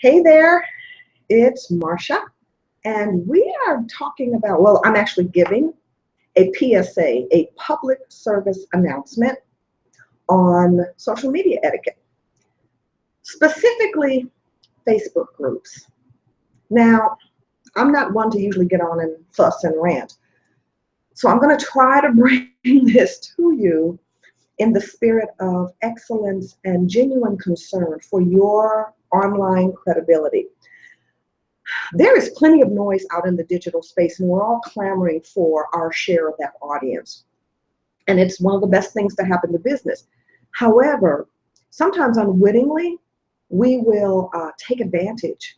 Hey there, it's Marcia, and we are talking about, well, I'm actually giving a PSA, a public service announcement on social media etiquette, specifically Facebook groups. Now, I'm not one to usually get on and fuss and rant, so I'm going to try to bring this to you in the spirit of excellence and genuine concern for your online credibility. There is plenty of noise out in the digital space, and we're all clamoring for our share of that audience. And it's one of the best things to happen to business. However, sometimes unwittingly, we will take advantage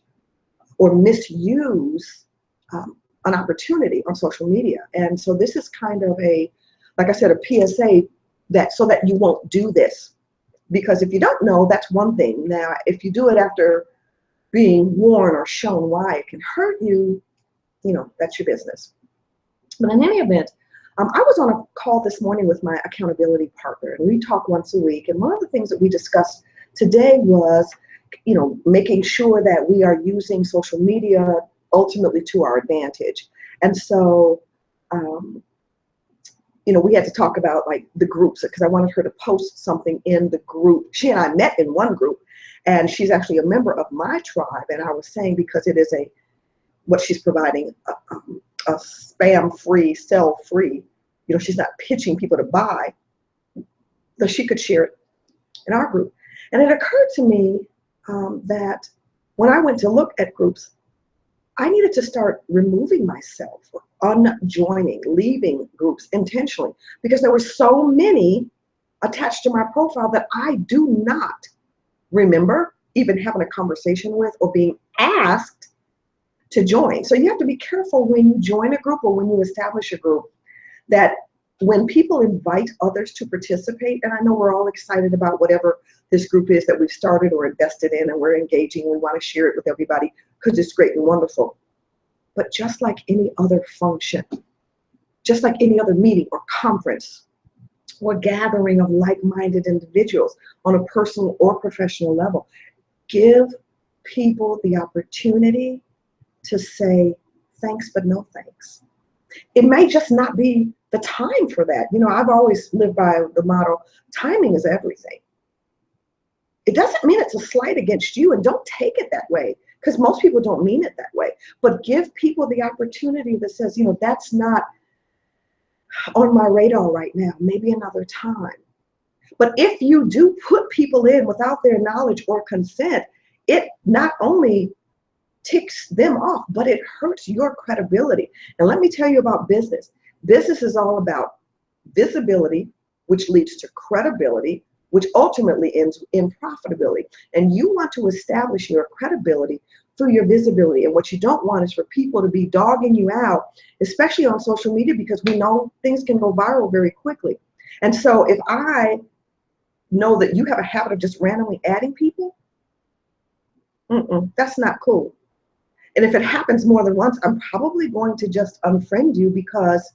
or misuse an opportunity on social media. And so this is kind of a, like I said, a PSA that so that you won't do this. Because if you don't know, that's one thing. Now, if you do it after being warned or shown why it can hurt you, that's your business. But in any event, I was on a call this morning with my accountability partner, and we talk once a week. And one of the things that we discussed today was, making sure that we are using social media ultimately to our advantage. And so, we had to talk about like the groups because I wanted her to post something in the group. She and I met in one group, and she's actually a member of my tribe. And I was saying because it is what she's providing, a spam-free, sell-free. She's not pitching people to buy, so she could share it in our group. And it occurred to me that when I went to look at groups, I needed to start removing myself, unjoining, leaving groups intentionally, because there were so many attached to my profile that I do not remember even having a conversation with or being asked to join. So you have to be careful when you join a group or when you establish a group, that when people invite others to participate, and I know we're all excited about whatever this group is that we've started or invested in, and we're engaging, we want to share it with everybody because it's great and wonderful. But just like any other function, just like any other meeting or conference or gathering of like-minded individuals on a personal or professional level, give people the opportunity to say thanks, but no thanks. It may just not be the time for that. I've always lived by the motto, timing is everything. It doesn't mean it's a slight against you, and don't take it that way, because most people don't mean it that way. But give people the opportunity that says, that's not on my radar right now, maybe another time. But if you do put people in without their knowledge or consent, it not only ticks them off, but it hurts your credibility. And let me tell you about business. Business is all about visibility, which leads to credibility, which ultimately ends in profitability. And you want to establish your credibility through your visibility. And what you don't want is for people to be dogging you out, especially on social media, because we know things can go viral very quickly. And so if I know that you have a habit of just randomly adding people, that's not cool. And if it happens more than once, I'm probably going to just unfriend you, because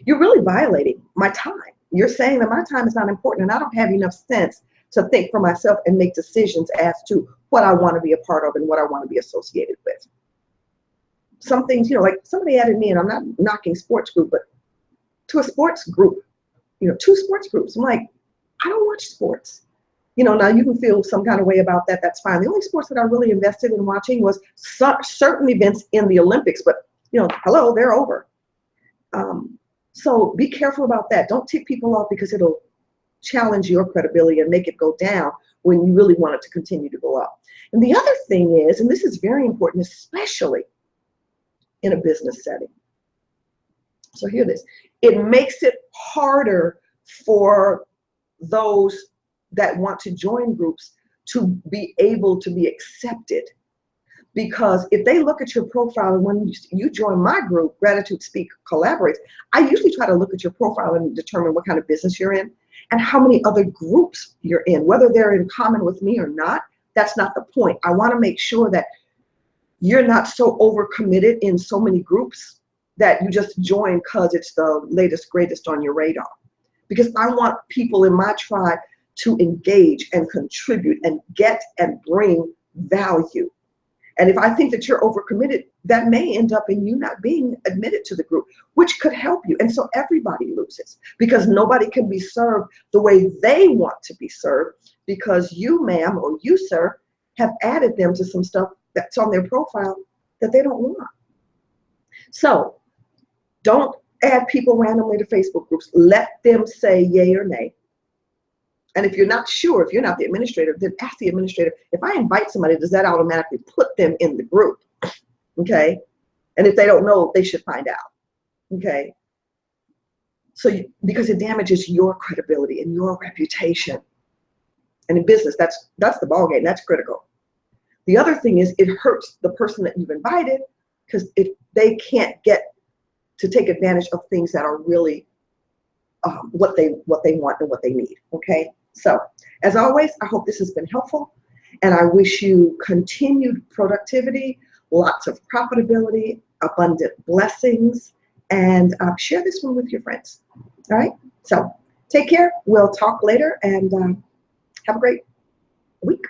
you're really violating my time. You're saying that my time is not important, and I don't have enough sense to think for myself and make decisions as to what I want to be a part of and what I want to be associated with. Some things, like somebody added me, and I'm not knocking sports group, but to a sports group, 2 sports groups. I'm like, I don't watch sports. Now you can feel some kind of way about that. That's fine. The only sports that I really invested in watching was certain events in the Olympics, but hello, they're over. So be careful about that. Don't tick people off, because it'll challenge your credibility and make it go down when you really want it to continue to go up. And the other thing is, and this is very important, especially in a business setting. So hear this. It makes it harder for those that want to join groups to be able to be accepted. Because if they look at your profile, and when you join my group, GratitudeSpeak Collaborates, I usually try to look at your profile and determine what kind of business you're in and how many other groups you're in. Whether they're in common with me or not, that's not the point. I want to make sure that you're not so overcommitted in so many groups that you just join because it's the latest, greatest on your radar. Because I want people in my tribe to engage and contribute and get and bring value. And if I think that you're overcommitted, that may end up in you not being admitted to the group, which could help you. And so everybody loses because nobody can be served the way they want to be served because you, ma'am, or you, sir, have added them to some stuff that's on their profile that they don't want. So don't add people randomly to Facebook groups. Let them say yay or nay. And if you're not sure, if you're not the administrator, then ask the administrator, if I invite somebody, does that automatically put them in the group? Okay. And if they don't know, they should find out. Okay. So because it damages your credibility and your reputation. And in business, that's the ballgame. That's critical. The other thing is it hurts the person that you've invited because if they can't get to take advantage of things that are really what they want and what they need. Okay. So as always, I hope this has been helpful and I wish you continued productivity, lots of profitability, abundant blessings, and share this one with your friends. All right. So take care. We'll talk later and have a great week.